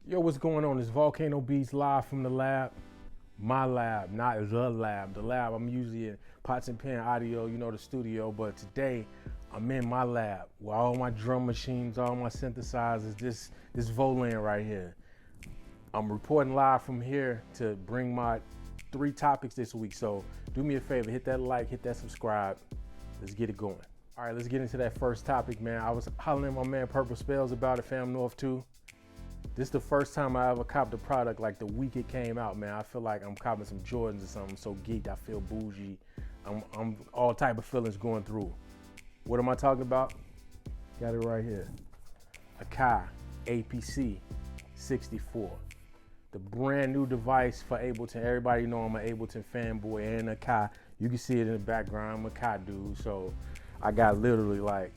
Yo, what's going on? It's Volcano Beats live from the lab. My lab, not the lab. The lab, I'm usually in Pots and Pan Audio, you know, the studio, but today I'm in my lab with all my drum machines, all my synthesizers, this Volan right here. I'm reporting live from here to bring my 3 topics this week, so do me a favor, hit that like, hit that subscribe. Let's get it going. All right, let's get into that first topic, man. I was hollering at my man Purple Spells about it, Fam North 2. This is the first time I ever copped a product like the week it came out, man. I feel like I'm copping some Jordans or something. I'm so geeked, I feel bougie. I'm all type of feelings going through. What am I talking about? Got it right here. Akai APC64. The brand new device for Ableton. Everybody know I'm an Ableton fanboy and Akai. You can see it in the background. I'm a Akai dude, so I got literally like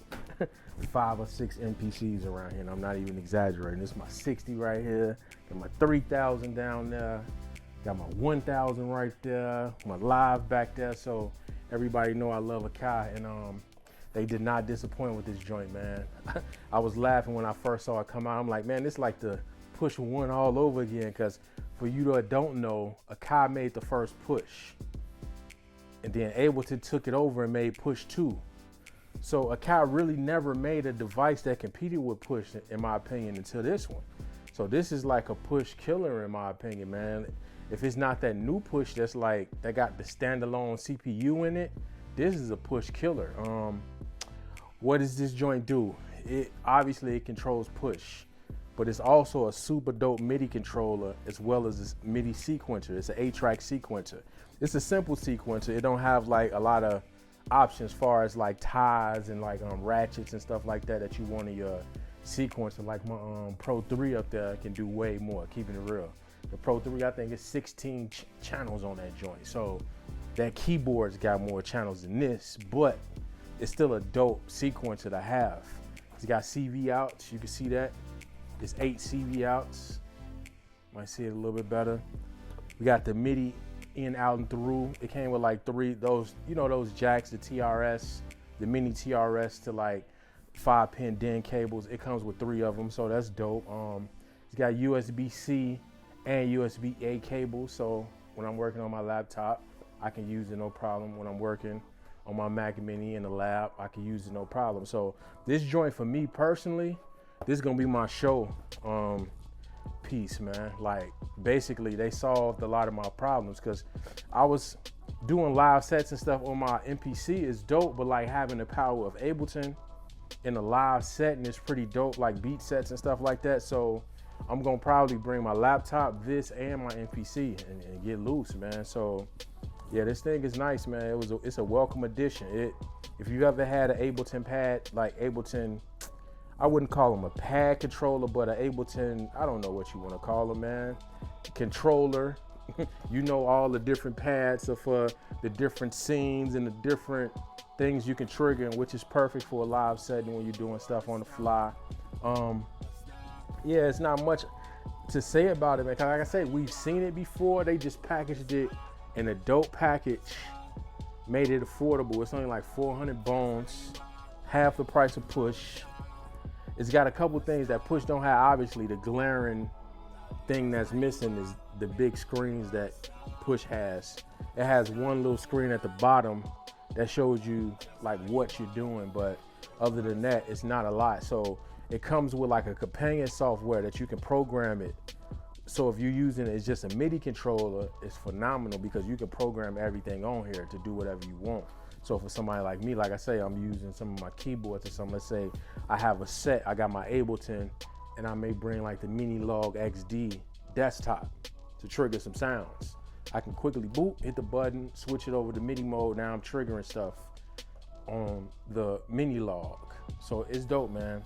5 or 6 MPCs around here, and I'm not even exaggerating. This is my 60 right here, got my 3000 down there, got my 1000 right there, my live back there. So everybody know I love Akai, and they did not disappoint with this joint, man. I was laughing when I first saw it come out. I'm like, man, this is like the push 1 all over again, because for you that don't know, Akai made the first push, and then Ableton took it over and made push 2. So Akai really never made a device that competed with push, in my opinion, until this one. So this is like a push killer, in my opinion, man. If it's not that new push that's like, that got the standalone CPU in it, this is a push killer. What does this joint do? Obviously it controls push, but it's also a super dope MIDI controller, as well as this MIDI sequencer. It's an 8-track sequencer. It's a simple sequencer. It don't have like a lot of options as far as like ties and like ratchets and stuff like that you want in your sequencer. Like my Pro 3 up there can do way more, keeping it real. The Pro 3, I think it's 16 channels on that joint. So that keyboard's got more channels than this, but it's still a dope sequencer to have. It's got CV outs, you can see that. It's 8 CV outs. Might see it a little bit better. We got the MIDI in, out, and through. It came with like 3, those, you know, those jacks, the TRS, the mini TRS to like 5-pin DIN cables. It comes with 3 of them, so that's dope. It's got USB-C and USB-A cables, so when I'm working on my laptop, I can use it no problem. When I'm working on my Mac Mini in the lab, I can use it no problem. So this joint, for me personally, this is gonna be my show piece, man. Like, basically they solved a lot of my problems, because I was doing live sets and stuff on my MPC is dope, but like having the power of Ableton in a live setting is pretty dope, like beat sets and stuff like that. So I'm gonna probably bring my laptop, this, and my MPC and get loose, man. So yeah, this thing is nice, man. It's a welcome addition. If you ever had an Ableton pad, like Ableton, I wouldn't call them a pad controller, but an Ableton, I don't know what you want to call them, man. Controller. You know, all the different pads are for the different scenes and the different things you can trigger, which is perfect for a live setting when you're doing stuff on the fly. Yeah, it's not much to say about it, man. Like I said, we've seen it before. They just packaged it in a dope package, made it affordable. It's only like 400 bones, half the price of push. It's got a couple things that push don't have. Obviously, the glaring thing that's missing is the big screens that push has. It has one little screen at the bottom that shows you like what you're doing, but other than that, it's not a lot. So it comes with like a companion software that you can program it. So if you're using it, it's just a MIDI controller, it's phenomenal, because you can program everything on here to do whatever you want. So for somebody like me, like I say, I'm using some of my keyboards or something. Let's say I have a set, I got my Ableton, and I may bring like the Minilog XD desktop to trigger some sounds. I can quickly boop, hit the button, switch it over to MIDI mode. Now I'm triggering stuff on the Minilog. So it's dope, man,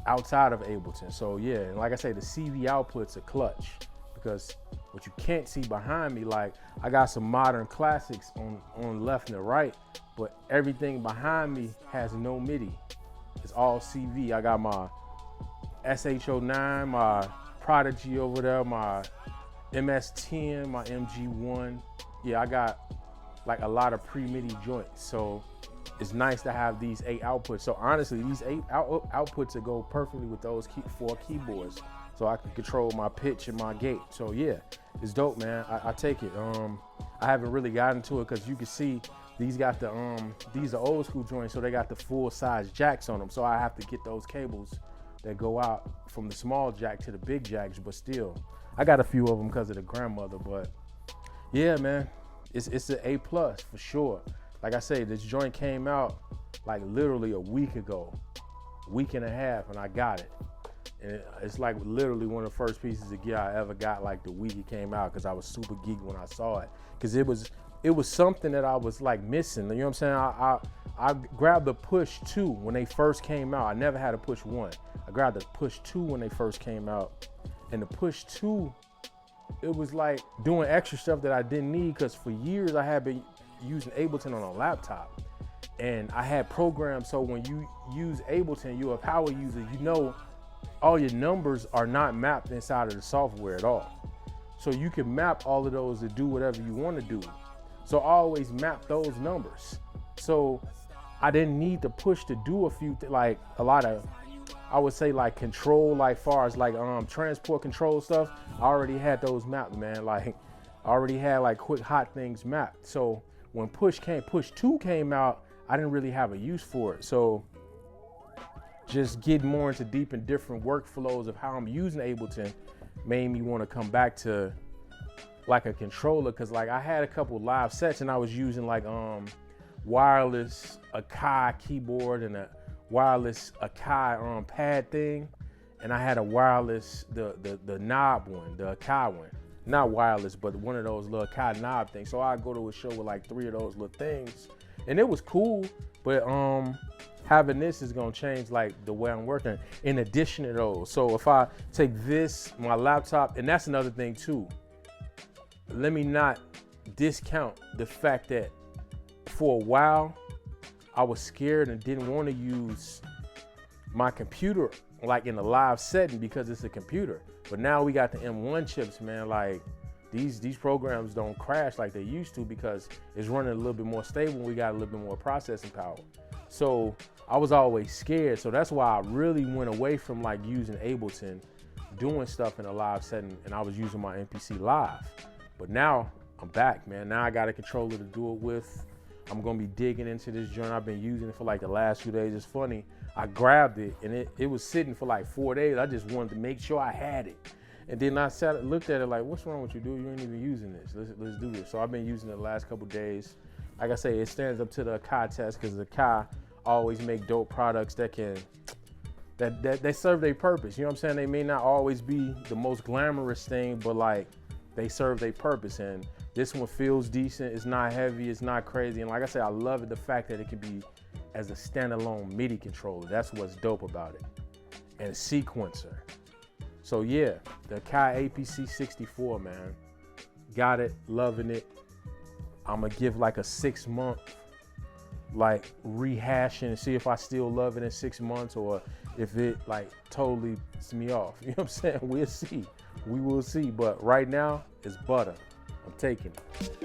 outside of Ableton. So yeah, and like I say, the CV outputs are clutch, because what you can't see behind me, like I got some modern classics on left and the right, but everything behind me has no MIDI. It's all CV. I got my SH09, my Prodigy over there, my MS-10, my MG1. Yeah, I got like a lot of pre-MIDI joints. So it's nice to have these 8 outputs. So honestly, these 8 outputs that go perfectly with those 4 keyboards. so I can control my pitch and my gate. So yeah, it's dope, man. I take it. I haven't really gotten to it because you can see these got the these are old school joints, so they got the full size jacks on them. So I have to get those cables that go out from the small jack to the big jacks. But still, I got a few of them because of the grandmother. But yeah, man, it's an A+ for sure. Like I say, this joint came out like literally a week ago, week and a half, and I got it. And it's like literally one of the first pieces of gear I ever got like the week it came out, because I was super geeked when I saw it, because it was something that I was like missing. You know what I'm saying? I grabbed the Push 2 when they first came out. I never had a Push 1. I grabbed the Push 2 when they first came out, and the Push 2, it was like doing extra stuff that I didn't need, because for years I had been using Ableton on a laptop, and I had programs. So when you use Ableton, you're a power user, you know all your numbers are not mapped inside of the software at all. So you can map all of those to do whatever you want to do. So I always map those numbers. So I didn't need to push to do a few like a lot of, I would say like control, like far as like transport control stuff. I already had those mapped, man. Like I already had like quick hot things mapped. So when Push 2 came out, I didn't really have a use for it. So just getting more into deep and different workflows of how I'm using Ableton made me want to come back to like a controller, because like I had a couple live sets and I was using like wireless Akai keyboard and a wireless Akai pad thing, and I had a wireless the knob one, the Akai one, not wireless but one of those little Akai knob things. So I go to a show with like 3 of those little things, and it was cool, but having this is gonna change like the way I'm working in addition to those. So if I take this, my laptop, and that's another thing too, let me not discount the fact that for a while I was scared and didn't want to use my computer like in a live setting because it's a computer. But now we got the M1 chips, man. Like these programs don't crash like they used to because it's running a little bit more stable. We got a little bit more processing power. So I was always scared. So that's why I really went away from like using Ableton, doing stuff in a live setting, and I was using my MPC Live. But now I'm back, man. Now I got a controller to do it with. I'm gonna be digging into this joint. I've been using it for like the last few days. It's funny, I grabbed it and it was sitting for like 4 days. I just wanted to make sure I had it. And then I looked at it like, what's wrong with you, dude? You ain't even using this. Let's do this. So I've been using it the last couple days. Like I say, it stands up to the Akai test, because the Akai always make dope products that they serve their purpose. You know what I'm saying? They may not always be the most glamorous thing, but like they serve their purpose. And this one feels decent. It's not heavy. It's not crazy. And like I said, I love it, the fact that it can be as a standalone MIDI controller. That's what's dope about it. And a sequencer. So yeah, the Akai APC64, man. Got it, loving it. I'm gonna give like a 6-month like rehashing and see if I still love it in 6 months, or if it like totally pisses me off. You know what I'm saying? We'll see. We will see. But right now, it's butter. I'm taking it.